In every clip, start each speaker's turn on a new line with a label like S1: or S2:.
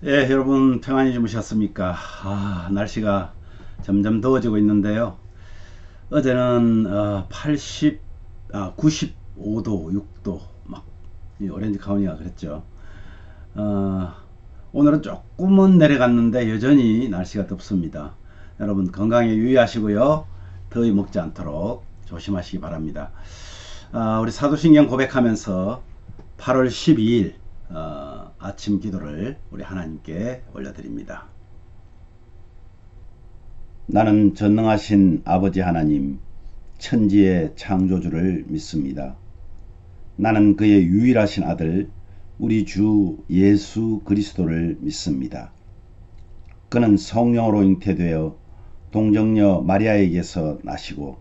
S1: 예, 여러분 평안히 주무셨습니까? 날씨가 점점 더워지고 있는데요. 어제는 95도, 6도 막 오렌지 카운티가 그랬죠. 어, 오늘은 조금은 내려갔는데 여전히 날씨가 덥습니다. 여러분 건강에 유의하시고요. 더위 먹지 않도록 조심하시기 바랍니다. 우리 사도신경 고백하면서 8월 12일 아침 기도를 우리 하나님께 올려드립니다. 나는 전능하신 아버지 하나님, 천지의 창조주를 믿습니다. 나는 그의 유일하신 아들, 우리 주 예수 그리스도를 믿습니다. 그는 성령으로 잉태되어 동정녀 마리아에게서 나시고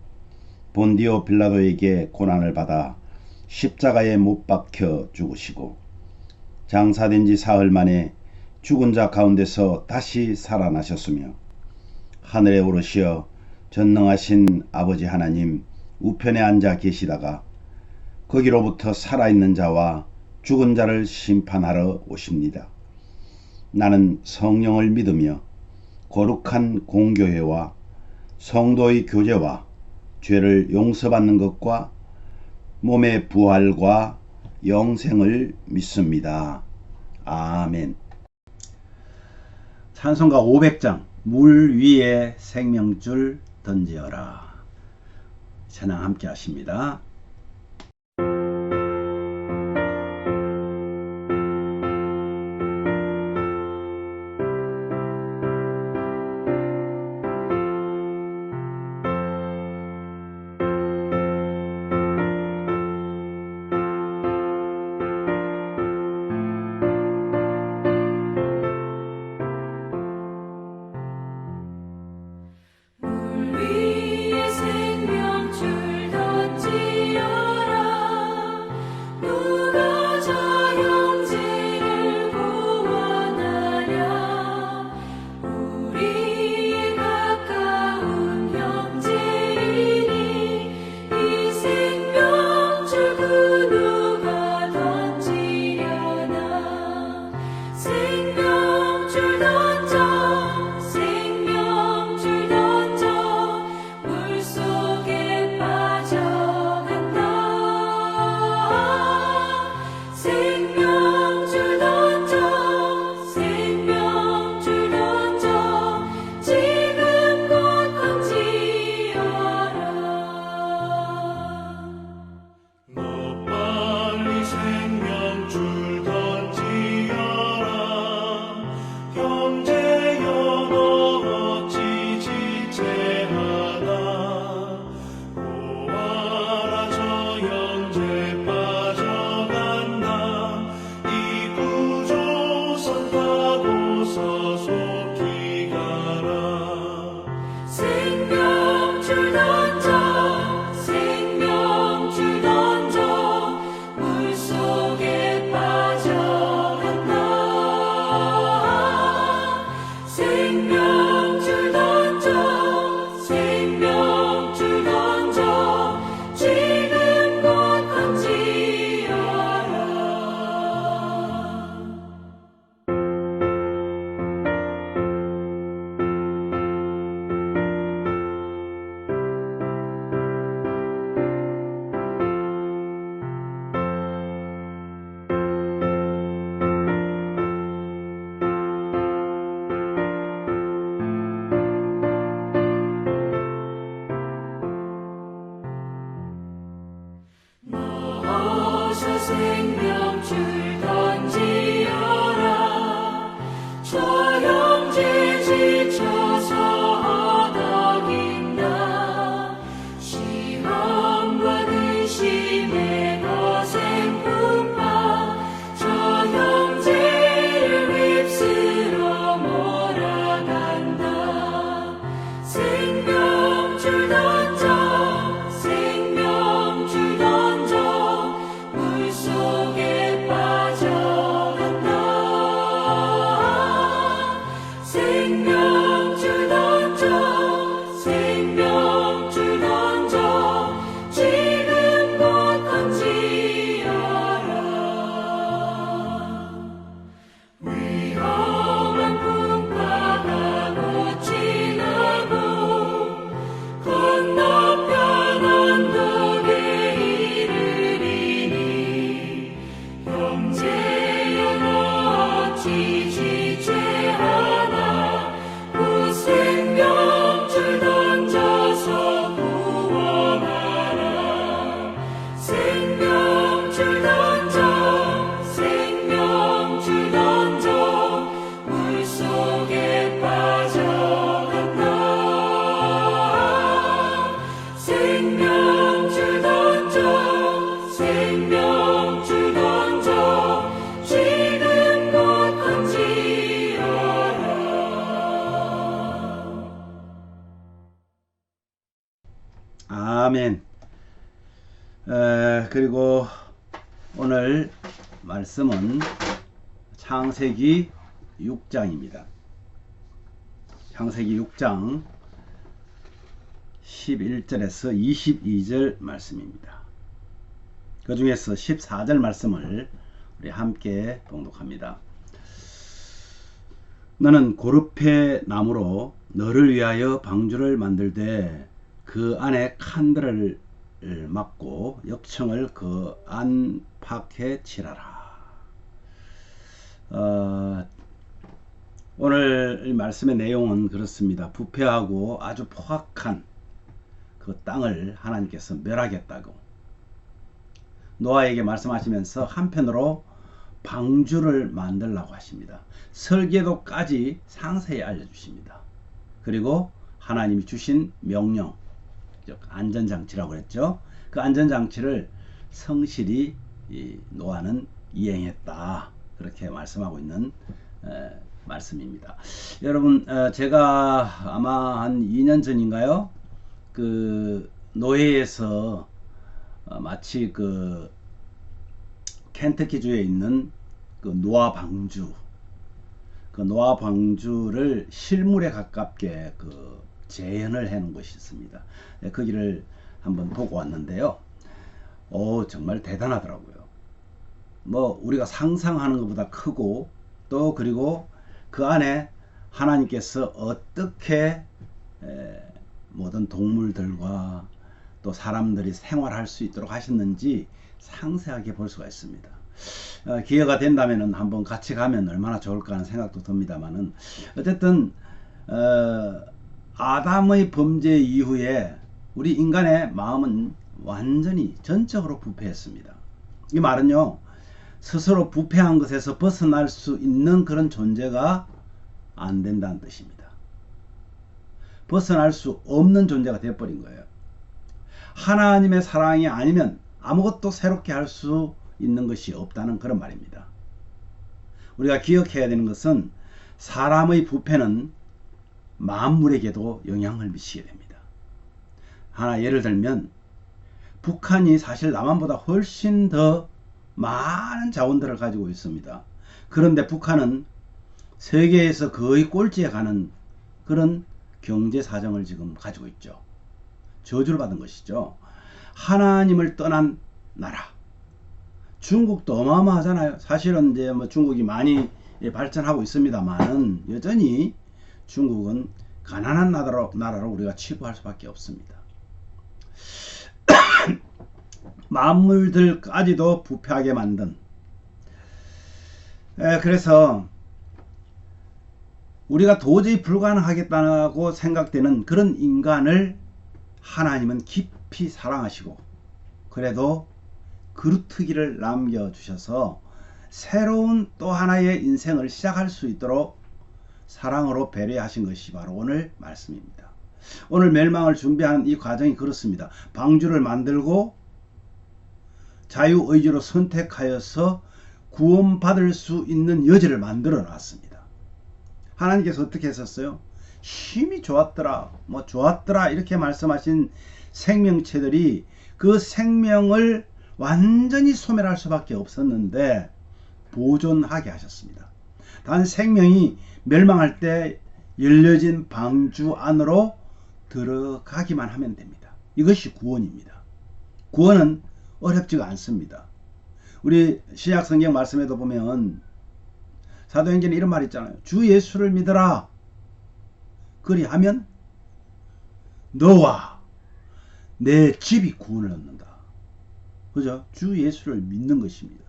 S1: 본디오 빌라도에게 고난을 받아 십자가에 못 박혀 죽으시고 장사된 지 사흘 만에 죽은 자 가운데서 다시 살아나셨으며 하늘에 오르시어 전능하신 아버지 하나님 우편에 앉아 계시다가 거기로부터 살아있는 자와 죽은 자를 심판하러 오십니다. 나는 성령을 믿으며 거룩한 공교회와 성도의 교제와 죄를 용서받는 것과 몸의 부활과 영생을 믿습니다. 아멘. 찬송가 500장 물 위에 생명줄 던지어라. 찬양 함께 하십니다.
S2: 물 위에 생명줄 던지
S1: 아멘. 그리고 오늘 말씀은 창세기 6장입니다. 창세기 6장 11절에서 22절 말씀입니다. 그 중에서 14절 말씀을 우리 함께 봉독합니다. 너는 고르페 나무로 너를 위하여 방주를 만들되 그 안에 칸들을 막고 역청을 그 안팎에 칠하라. 오늘 말씀의 내용은 그렇습니다. 부패하고 아주 포악한 그 땅을 하나님께서 멸하겠다고 노아에게 말씀하시면서 한편으로 방주를 만들라고 하십니다. 설계도까지 상세히 알려주십니다. 그리고 하나님이 주신 명령, 즉 안전장치라고 했죠. 그 안전장치를 성실히 노아는 이행했다. 그렇게 말씀하고 있는 말씀입니다. 여러분, 제가 아마 한 2년 전인가요? 그 노예에서 마치 그 켄터키주에 있는 그 노아 방주, 그 노아 방주를 실물에 가깝게 그 재현을 해놓은 것이 있습니다. 거기를 한번 보고 왔는데요. 정말 대단하더라고요. 뭐 우리가 상상하는 것보다 크고 또 그리고 그 안에 하나님께서 어떻게 모든 동물들과 또 사람들이 생활할 수 있도록 하셨는지 상세하게 볼 수가 있습니다. 기회가 된다면 한번 같이 가면 얼마나 좋을까 하는 생각도 듭니다만은 어쨌든 아담의 범죄 이후에 우리 인간의 마음은 완전히 전적으로 부패했습니다. 이 말은요, 스스로 부패한 것에서 벗어날 수 있는 그런 존재가 안 된다는 뜻입니다. 벗어날 수 없는 존재가 되어버린 거예요. 하나님의 사랑이 아니면 아무것도 새롭게 할 수 있는 것이 없다는 그런 말입니다. 우리가 기억해야 되는 것은 사람의 부패는 만물에게도 영향을 미치게 됩니다. 하나 예를 들면 북한이 사실 남한보다 훨씬 더 많은 자원들을 가지고 있습니다. 그런데 북한은 세계에서 거의 꼴찌에 가는 그런 경제 사정을 지금 가지고 있죠. 저주를 받은 것이죠. 하나님을 떠난 나라. 중국도 어마어마하잖아요. 사실은 이제 뭐 중국이 많이 발전하고 있습니다만은 여전히 중국은 가난한 나라로 우리가 치부할 수밖에 없습니다. 만물들까지도 부패하게 만든 그래서 우리가 도저히 불가능하겠다고 생각되는 그런 인간을 하나님은 깊이 사랑하시고 그래도 그루트기를 남겨주셔서 새로운 또 하나의 인생을 시작할 수 있도록 사랑으로 배려하신 것이 바로 오늘 말씀입니다. 오늘 멸망을 준비하는 이 과정이 그렇습니다. 방주를 만들고 자유의지로 선택하여서 구원받을 수 있는 여지를 만들어 놨습니다. 하나님께서 어떻게 했었어요? 힘이 좋았더라, 뭐 좋았더라 이렇게 말씀하신 생명체들이 그 생명을 완전히 소멸할 수밖에 없었는데 보존하게 하셨습니다. 단 생명이 멸망할 때 열려진 방주 안으로 들어가기만 하면 됩니다. 이것이 구원입니다. 구원은 어렵지가 않습니다. 우리 신약 성경 말씀에도 보면 사도행전에 이런 말이 있잖아요. 주 예수를 믿어라. 그리하면 너와 내 집이 구원을 얻는다. 그죠? 주 예수를 믿는 것입니다.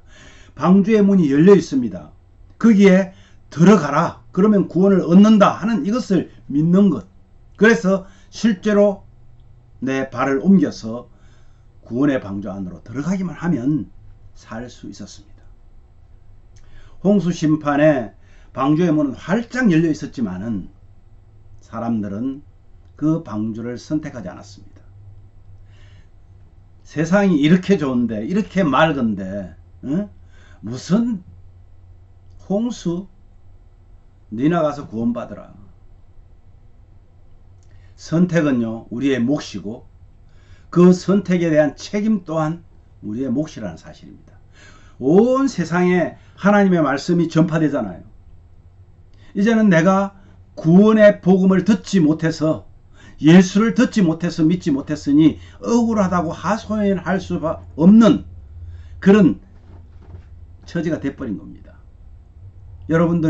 S1: 방주의 문이 열려 있습니다. 거기에 들어가라. 그러면 구원을 얻는다 하는 이것을 믿는 것. 그래서 실제로 내 발을 옮겨서 구원의 방주 안으로 들어가기만 하면 살 수 있었습니다. 홍수 심판에 방주의 문은 활짝 열려 있었지만은 사람들은 그 방주를 선택하지 않았습니다. 세상이 이렇게 좋은데 이렇게 맑은데 무슨 홍수? 니나 가서 구원받으라. 선택은요 우리의 몫이고 그 선택에 대한 책임 또한 우리의 몫이라는 사실입니다. 온 세상에 하나님의 말씀이 전파되잖아요. 이제는 내가 구원의 복음을 듣지 못해서, 예수를 듣지 못해서 믿지 못했으니 억울하다고 하소연할 수 없는 그런 처지가 돼버린 겁니다. 여러분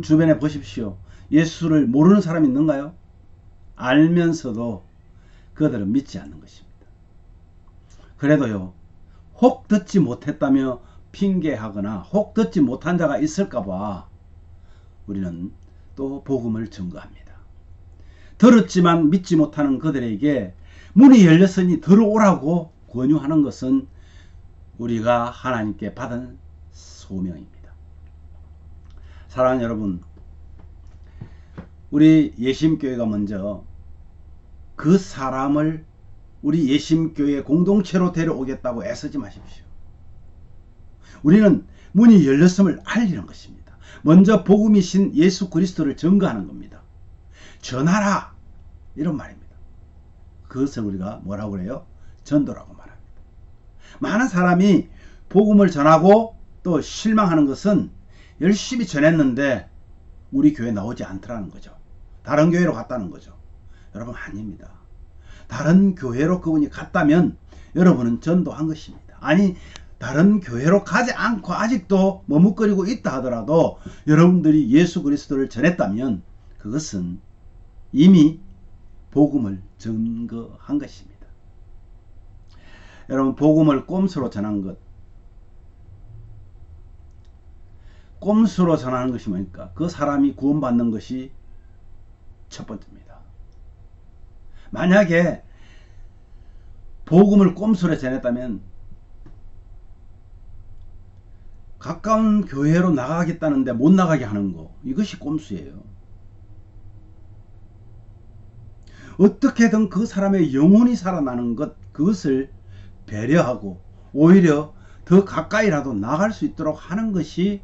S1: 주변에 보십시오. 예수를 모르는 사람이 있는가요? 알면서도 그들은 믿지 않는 것입니다. 그래도요, 혹 듣지 못했다며 핑계하거나 혹 듣지 못한 자가 있을까봐 우리는 또 복음을 증거합니다. 들었지만 믿지 못하는 그들에게 문이 열렸으니 들어오라고 권유하는 것은 우리가 하나님께 받은 소명입니다. 사랑하는 여러분, 우리 예심교회가 먼저 그 사람을 우리 예심교회 공동체로 데려오겠다고 애쓰지 마십시오. 우리는 문이 열렸음을 알리는 것입니다. 먼저 복음이신 예수 그리스도를 증거하는 겁니다. 전하라, 이런 말입니다. 그것을 우리가 뭐라고 그래요? 전도라고 말합니다. 많은 사람이 복음을 전하고 또 실망하는 것은 열심히 전했는데 우리 교회에 나오지 않더라는 거죠. 다른 교회로 갔다는 거죠. 여러분, 아닙니다. 다른 교회로 그분이 갔다면 여러분은 전도한 것입니다. 아니, 다른 교회로 가지 않고 아직도 머뭇거리고 있다 하더라도 여러분들이 예수 그리스도를 전했다면 그것은 이미 복음을 증거한 것입니다. 여러분, 복음을 꼼수로 전한 것, 꼼수로 전하는 것이 뭡니까? 그 사람이 구원받는 것이 첫 번째입니다. 만약에 복음을 꼼수로 전했다면 가까운 교회로 나가겠다는데 못 나가게 하는 거, 이것이 꼼수예요. 어떻게든 그 사람의 영혼이 살아나는 것, 그것을 배려하고 오히려 더 가까이라도 나갈 수 있도록 하는 것이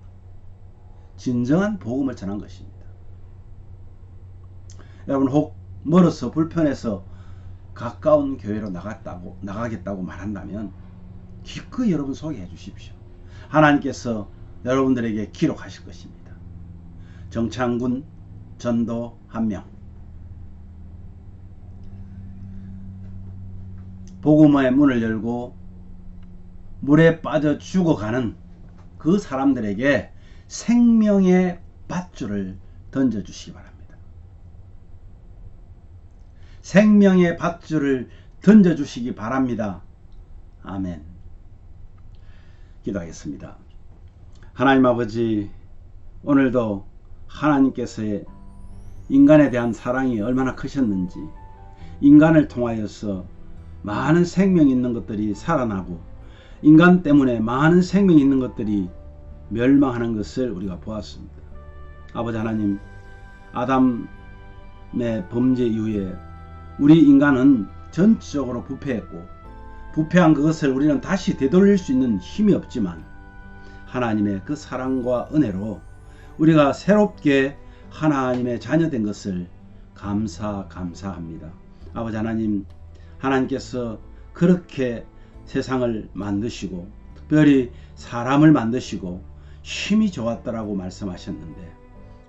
S1: 진정한 복음을 전한 것입니다. 여러분, 혹 멀어서 불편해서 가까운 교회로 나가겠다고 말한다면 기꺼이 여러분 소개해 주십시오. 하나님께서 여러분들에게 기록하실 것입니다. 정창군 전도 1명. 복음의 문을 열고 물에 빠져 죽어가는 그 사람들에게 생명의 밧줄을 던져주시기 바랍니다. 생명의 밧줄을 던져주시기 바랍니다. 아멘. 기도하겠습니다. 하나님 아버지, 오늘도 하나님께서의 인간에 대한 사랑이 얼마나 크셨는지, 인간을 통하여서 많은 생명이 있는 것들이 살아나고 인간 때문에 많은 생명이 있는 것들이 멸망하는 것을 우리가 보았습니다. 아버지 하나님, 아담의 범죄 이후에 우리 인간은 전적으로 부패했고, 부패한 그것을 우리는 다시 되돌릴 수 있는 힘이 없지만 하나님의 그 사랑과 은혜로 우리가 새롭게 하나님의 자녀된 것을 감사합니다. 아버지 하나님, 하나님께서 그렇게 세상을 만드시고 특별히 사람을 만드시고 힘이 좋았다라고 말씀하셨는데,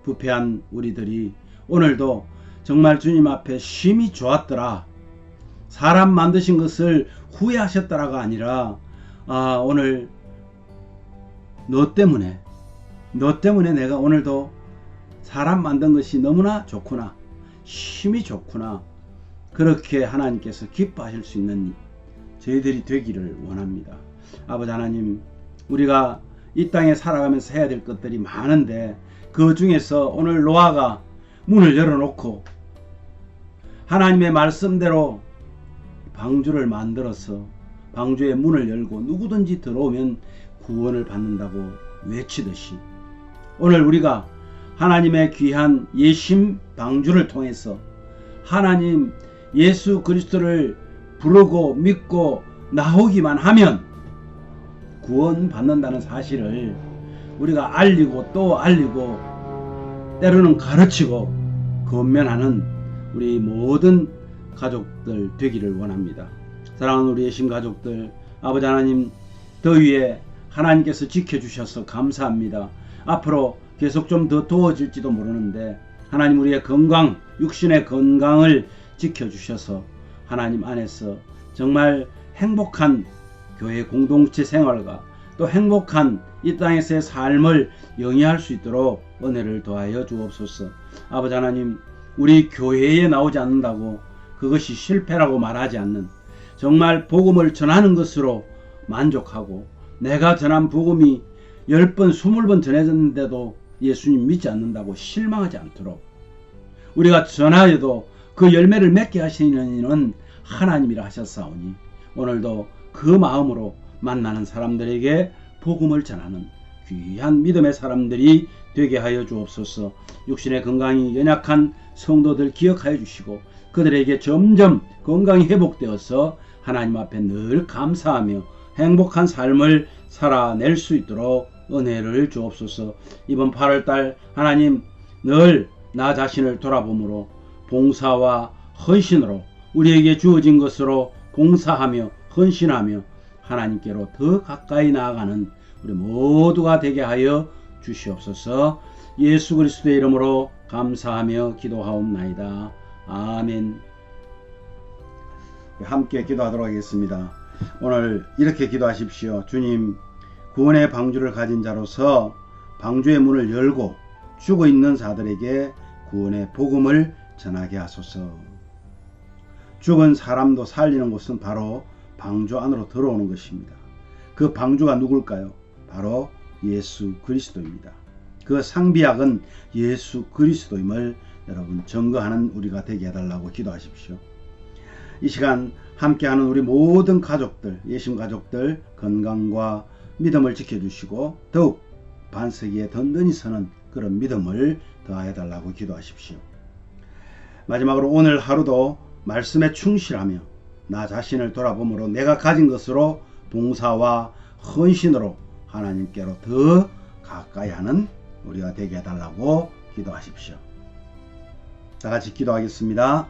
S1: 부패한 우리들이 오늘도 정말 주님 앞에 힘이 좋았더라, 사람 만드신 것을 후회하셨더라가 아니라 오늘 너 때문에 내가 오늘도 사람 만든 것이 너무나 좋구나, 힘이 좋구나, 그렇게 하나님께서 기뻐하실 수 있는 저희들이 되기를 원합니다. 아버지 하나님, 우리가 이 땅에 살아가면서 해야 될 것들이 많은데 그 중에서 오늘 노아가 문을 열어놓고 하나님의 말씀대로 방주를 만들어서 방주의 문을 열고 누구든지 들어오면 구원을 받는다고 외치듯이, 오늘 우리가 하나님의 귀한 예심 방주를 통해서 하나님 예수 그리스도를 부르고 믿고 나오기만 하면 구원 받는다는 사실을 우리가 알리고 또 알리고 때로는 가르치고 권면하는 우리 모든 가족들 되기를 원합니다. 사랑하는 우리 예신 가족들, 아버지 하나님, 더위에 하나님께서 지켜주셔서 감사합니다. 앞으로 계속 좀 더 더워질지도 모르는데 하나님 우리의 건강, 육신의 건강을 지켜주셔서 하나님 안에서 정말 행복한 교회 공동체 생활과 또 행복한 이 땅에서의 삶을 영위할 수 있도록 은혜를 더하여 주옵소서. 아버지 하나님, 우리 교회에 나오지 않는다고 그것이 실패라고 말하지 않는, 정말 복음을 전하는 것으로 만족하고 내가 전한 복음이 10번 20번 전해졌는데도 예수님 믿지 않는다고 실망하지 않도록, 우리가 전하여도 그 열매를 맺게 하시는 이는 하나님이라 하셨사오니 오늘도 그 마음으로 만나는 사람들에게 복음을 전하는 귀한 믿음의 사람들이 되게 하여 주옵소서. 육신의 건강이 연약한 성도들 기억하여 주시고 그들에게 점점 건강이 회복되어서 하나님 앞에 늘 감사하며 행복한 삶을 살아낼 수 있도록 은혜를 주옵소서. 이번 8월달 하나님 늘 나 자신을 돌아보므로 봉사와 헌신으로 우리에게 주어진 것으로 봉사하며 헌신하며 하나님께로 더 가까이 나아가는 우리 모두가 되게 하여 주시옵소서. 예수 그리스도의 이름으로 감사하며 기도하옵나이다. 아멘. 함께 기도하도록 하겠습니다. 오늘 이렇게 기도하십시오. 주님, 구원의 방주를 가진 자로서 방주의 문을 열고 죽어 있는 자들에게 구원의 복음을 전하게 하소서. 죽은 사람도 살리는 곳은 바로 방주 안으로 들어오는 것입니다. 그 방주가 누굴까요? 바로 예수 그리스도입니다. 그 상비약은 예수 그리스도임을 여러분 증거하는 우리가 되게 해달라고 기도하십시오. 이 시간 함께하는 우리 모든 가족들, 예신 가족들 건강과 믿음을 지켜주시고 더욱 반석이에 든든히 서는 그런 믿음을 더해달라고 기도하십시오. 마지막으로 오늘 하루도 말씀에 충실하며 나 자신을 돌아보므로 내가 가진 것으로 봉사와 헌신으로 하나님께로 더 가까이 하는 우리가 되게 해달라고 기도하십시오. 다 같이 기도하겠습니다.